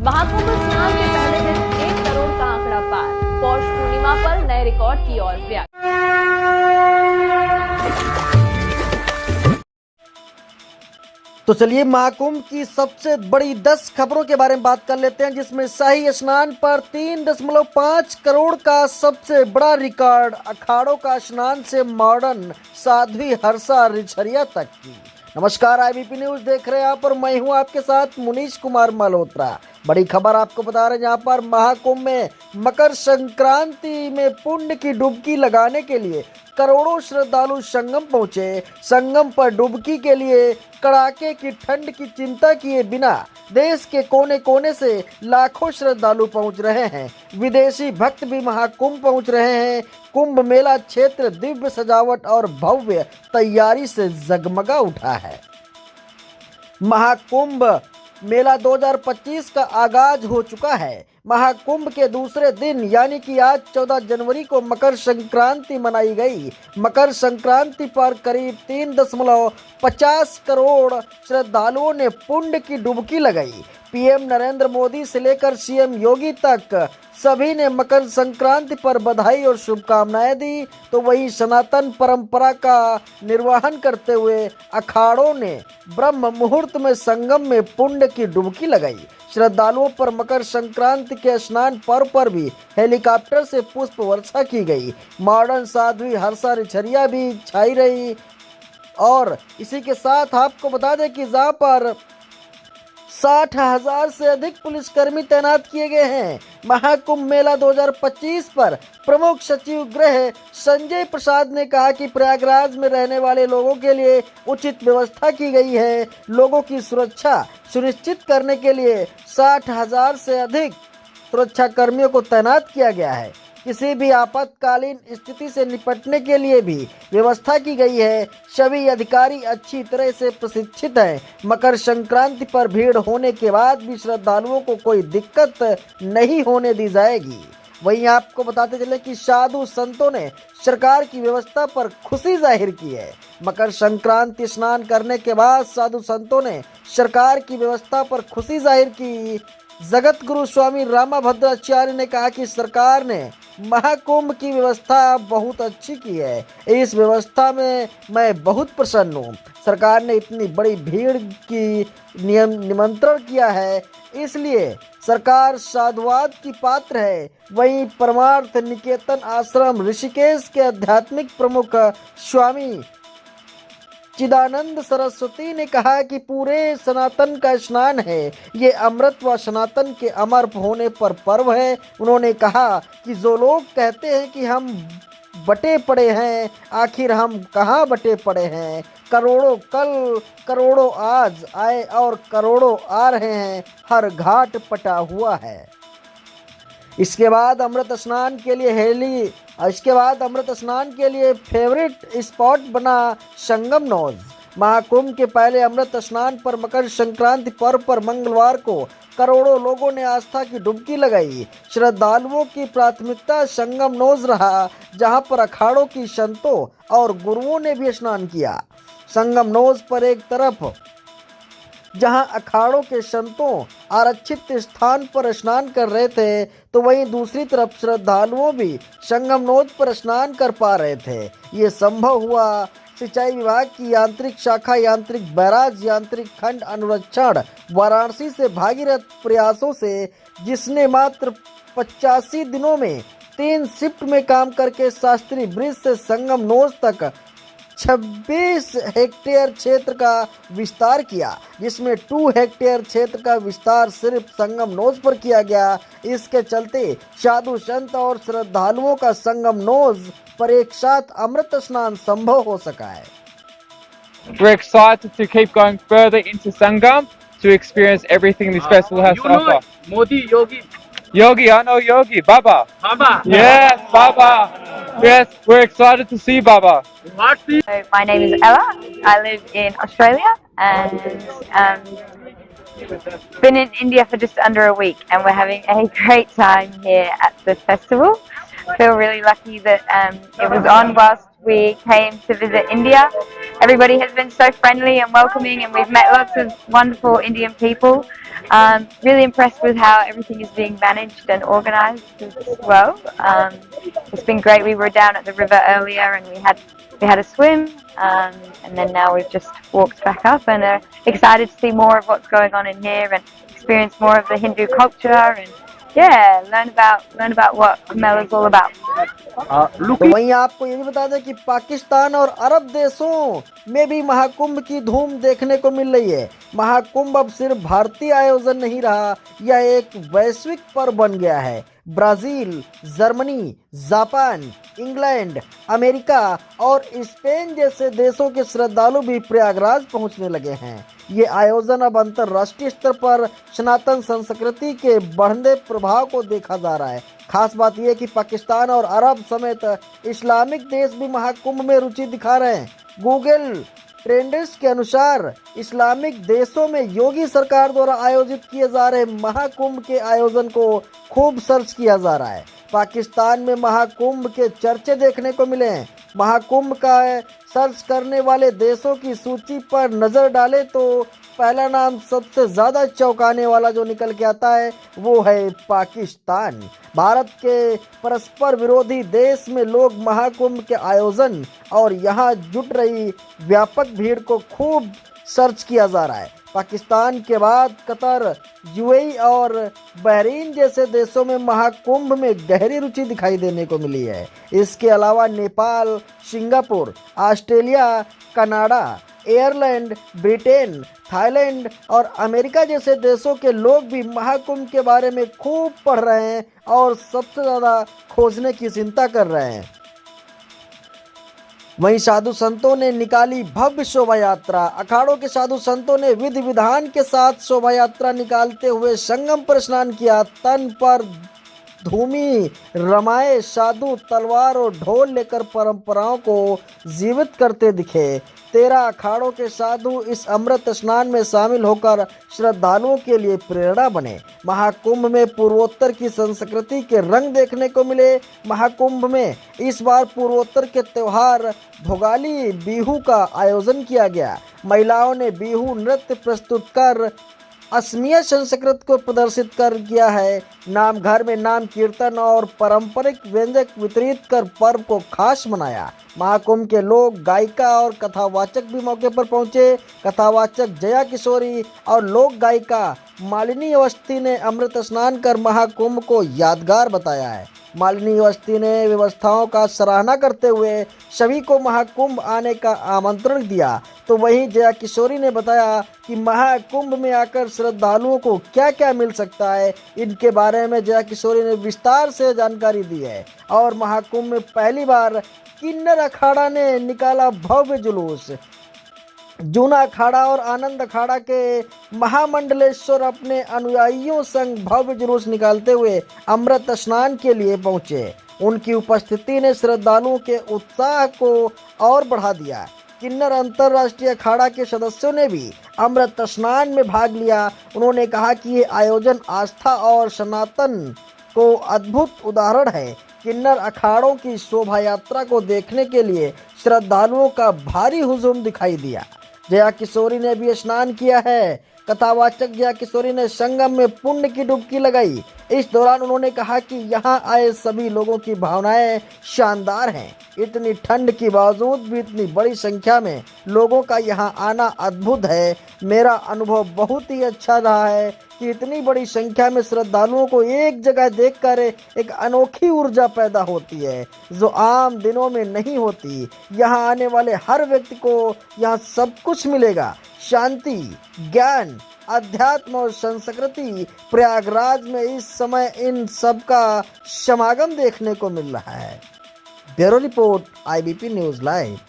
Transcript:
महाकुंभ स्नान के पहले दिन 1 करोड़ का आंकड़ा पार। पौष पूर्णिमा पर नए रिकॉर्ड की ओर प्रयास। तो चलिए महाकुंभ की सबसे बड़ी 10 खबरों के बारे में बात कर लेते हैं, जिसमें शाही स्नान पर 3.5 करोड़ का सबसे बड़ा रिकॉर्ड, अखाड़ों का स्नान से मॉडर्न साध्वी हर्षा रिछरिया तक की। नमस्कार, IBP न्यूज देख रहे हैं आप और मैं हूं आपके साथ मुनीश कुमार मल्होत्रा। बड़ी खबर आपको बता रहे हैं, जहां पर महाकुंभ में मकर संक्रांति में पुण्य की डुबकी लगाने के लिए करोड़ों श्रद्धालु संगम पहुंचे। संगम पर डुबकी के लिए कड़ाके की ठंड की चिंता किए बिना देश के कोने कोने से लाखों श्रद्धालु पहुंच रहे हैं। विदेशी भक्त भी महाकुंभ पहुंच रहे हैं। कुंभ मेला क्षेत्र दिव्य सजावट और भव्य तैयारी से जगमगा उठा है। महाकुंभ मेला 2025 का आगाज हो चुका है। महाकुंभ के दूसरे दिन यानी कि आज 14 जनवरी को मकर संक्रांति मनाई गई। मकर संक्रांति पर करीब 3.50 करोड़ श्रद्धालुओं ने पुण्य की डुबकी लगाई। PM नरेंद्र मोदी से लेकर CM योगी तक सभी ने मकर संक्रांति पर बधाई और शुभकामनाएं दी। तो वहीं सनातन परंपरा का निर्वहन करते हुए अखाड़ों ने ब्रह्म मुहूर्त में संगम में पुण्य की डुबकी लगाई। श्रद्धालुओं पर मकर संक्रांति के स्नान पर्व पर भी हेलीकॉप्टर से पुष्प वर्षा की गई। मॉडर्न साध्वी हर्षा रिछरिया भी छाई रही। और इसी के साथ आपको बता दें कि जहाँ पर 60,000 से अधिक पुलिसकर्मी तैनात किए गए हैं। महाकुंभ मेला 2025 पर प्रमुख सचिव गृह संजय प्रसाद ने कहा कि प्रयागराज में रहने वाले लोगों के लिए उचित व्यवस्था की गई है। लोगों की सुरक्षा सुनिश्चित करने के लिए 60,000 से अधिक सुरक्षा कर्मियों को तैनात किया गया है। किसी भी आपातकालीन स्थिति से निपटने के लिए भी व्यवस्था की गई है। सभी अधिकारी अच्छी तरह से प्रशिक्षित हैं। मकर संक्रांति पर भीड़ होने के बाद भी श्रद्धालुओं को कोई दिक्कत नहीं होने दी जाएगी। वहीं आपको बताते चले कि साधु संतों ने सरकार की व्यवस्था पर खुशी जाहिर की है। मकर संक्रांति स्नान करने के बाद साधु संतों ने सरकार की व्यवस्था पर खुशी जाहिर की। जगत गुरु स्वामी रामाभद्राचार्य ने कहा कि सरकार ने महाकुंभ की व्यवस्था बहुत अच्छी की है। इस व्यवस्था में मैं बहुत प्रसन्न हूँ। सरकार ने इतनी बड़ी भीड़ की निमंत्रण किया है, इसलिए सरकार साधुवाद की पात्र है। वहीं परमार्थ निकेतन आश्रम ऋषिकेश के आध्यात्मिक प्रमुख स्वामी चिदानंद सरस्वती ने कहा कि पूरे सनातन का स्नान है। ये अमृत व सनातन के अमर होने पर पर्व है। उन्होंने कहा कि जो लोग कहते हैं कि हम बटे पड़े हैं, आखिर हम कहाँ बटे पड़े हैं। करोड़ों कल, करोड़ों आज आए और करोड़ों आ रहे हैं। हर घाट पटा हुआ है। इसके बाद अमृत स्नान के लिए फेवरेट स्पॉट बना संगम नौज। महाकुंभ के पहले अमृत स्नान पर मकर संक्रांति पर्व पर मंगलवार को करोड़ों लोगों ने आस्था की डुबकी लगाई। श्रद्धालुओं की प्राथमिकता संगम नौज रहा, जहां पर अखाड़ों की संतों और गुरुओं ने भी स्नान किया। संगम नौज पर एक तरफ जहां अखाड़ों के संतों आरक्षित स्थान पर स्नान कर रहे थे, तो वहीं दूसरी तरफ श्रद्धालुओं भी संगम नौज पर स्नान कर पा रहे थे। ये संभव हुआ सिंचाई विभाग की यांत्रिक शाखा यांत्रिक बैराज यांत्रिक खंड अनुरक्षण वाराणसी से भागीरथ प्रयासों से, जिसने मात्र 85 दिनों में 3 शिफ्ट में काम करके शास्त्री ब्रिज से संगम नौज तक 26 हेक्टेयर क्षेत्र का विस्तार किया, जिसमें 2 हेक्टेयर क्षेत्र का विस्तार सिर्फ संगम नौज पर किया गया। इसके चलते साधु संत और श्रद्धालुओं का संगम नौज पर एक साथ अमृत स्नान संभव हो सका है। We're excited to keep going further into Sangam to experience everything this festival has to offer. Modi, Yogi, I know Yogi. Baba. Yes, Baba. Yes, we're excited to see Baba. So my name is Ella. I live in Australia and been in India for just under a week, and we're having a great time here at the festival. feel really lucky that it was on whilst we came to visit India. Everybody has been so friendly and welcoming, and we've met lots of wonderful Indian people. Really impressed with how everything is being managed and organised as well. It's been great. We were down at the river earlier and we had a swim, and then now we've just walked back up and are excited to see more of what's going on in here and experience more of the Hindu culture and learn about what Kumbh is all about. तो वहीं आपको ये भी बता दें कि पाकिस्तान और अरब देशों में भी महाकुंभ की धूम देखने को मिल रही है। महाकुंभ अब सिर्फ भारतीय आयोजन नहीं रहा, यह एक वैश्विक पर्व बन गया है। Brazil, Germany, Japan, England, America और स्पेन जैसे देशों के श्रद्धालु भी प्रयागराज पहुंचने लगे हैं। ये आयोजन अब अंतर्राष्ट्रीय स्तर पर सनातन संस्कृति के बढ़ते प्रभाव को देखा जा रहा है। खास बात यह है कि पाकिस्तान और अरब समेत इस्लामिक देश भी महाकुंभ में रुचि दिखा रहे हैं। गूगल ट्रेंड्स के अनुसार इस्लामिक देशों में योगी सरकार द्वारा आयोजित किए जा रहे महाकुंभ के आयोजन को खूब सर्च किया जा रहा है। पाकिस्तान में महाकुंभ के चर्चे देखने को मिले हैं। महाकुंभ का सर्च करने वाले देशों की सूची पर नज़र डालें तो पहला नाम सबसे ज़्यादा चौंकाने वाला जो निकल के आता है वो है पाकिस्तान। भारत के परस्पर विरोधी देश में लोग महाकुंभ के आयोजन और यहाँ जुट रही व्यापक भीड़ को खूब सर्च किया जा रहा है। पाकिस्तान के बाद कतर, यूएई और बहरीन जैसे देशों में महाकुंभ में गहरी रुचि दिखाई देने को मिली है। इसके अलावा Nepal, Singapore, Australia, Canada, Ireland, Britain, Thailand और अमेरिका जैसे देशों के लोग भी महाकुंभ के बारे में खूब पढ़ रहे हैं और सबसे ज़्यादा खोजने की चिंता कर रहे हैं। वहीं साधु संतों ने निकाली भव्य शोभा यात्रा। अखाड़ों के साधु संतों ने विधि विधान के साथ शोभा यात्रा निकालते हुए संगम पर स्नान किया। तन पर धूमि रमाए साधु तलवार और ढोल लेकर परंपराओं को जीवित करते दिखे। 13 अखाड़ों के साधु इस अमृत स्नान में शामिल होकर श्रद्धालुओं के लिए प्रेरणा बने। महाकुंभ में पूर्वोत्तर की संस्कृति के रंग देखने को मिले। महाकुंभ में इस बार पूर्वोत्तर के त्यौहार भोगाली बिहू का आयोजन किया गया। महिलाओं ने बिहू नृत्य प्रस्तुत कर असमिया संस्कृत को प्रदर्शित कर किया है। नाम घर में नाम कीर्तन और पारंपरिक व्यंजन वितरित कर पर्व को खास मनाया। महाकुंभ के लोग गायिका और कथावाचक भी मौके पर पहुंचे। कथावाचक जया किशोरी और लोक गायिका मालिनी अवस्थी ने अमृत स्नान कर महाकुंभ को यादगार बताया है। मालिनी अवस्थी ने व्यवस्थाओं का सराहना करते हुए सभी को महाकुंभ आने का आमंत्रण दिया। तो वहीं जया किशोरी ने बताया कि महाकुंभ में आकर श्रद्धालुओं को क्या क्या मिल सकता है, इनके बारे में जया किशोरी ने विस्तार से जानकारी दी है। और महाकुंभ में पहली बार किन्नर अखाड़ा ने निकाला भव्य जुलूस। जूना अखाड़ा और आनंद अखाड़ा के महामंडलेश्वर अपने अनुयायियों संग भव्य जुलूस निकालते हुए अमृत स्नान के लिए पहुंचे। उनकी उपस्थिति ने श्रद्धालुओं के उत्साह को और बढ़ा दिया। किन्नर अंतर्राष्ट्रीय अखाड़ा के सदस्यों ने भी अमृत स्नान में भाग लिया। उन्होंने कहा कि ये आयोजन आस्था और सनातन को अद्भुत उदाहरण है। किन्नर अखाड़ों की शोभा यात्रा को देखने के लिए श्रद्धालुओं का भारी हुजूम दिखाई दिया। जया किशोरी ने भी स्नान किया है। कथावाचक जया किशोरी ने संगम में पुण्य की डुबकी लगाई। इस दौरान उन्होंने कहा कि यहाँ आए सभी लोगों की भावनाएं शानदार हैं। इतनी ठंड के बावजूद भी इतनी बड़ी संख्या में लोगों का यहाँ आना अद्भुत है। मेरा अनुभव बहुत ही अच्छा रहा है कि इतनी बड़ी संख्या में श्रद्धालुओं को एक जगह देखकर एक अनोखी ऊर्जा पैदा होती है जो आम दिनों में नहीं होती। यहाँ आने वाले हर व्यक्ति को यहाँ सब कुछ मिलेगा, शांति, ज्ञान, अध्यात्म और संस्कृति। प्रयागराज में इस समय इन सब का समागम देखने को मिल रहा है। Bureau report, IBP news live.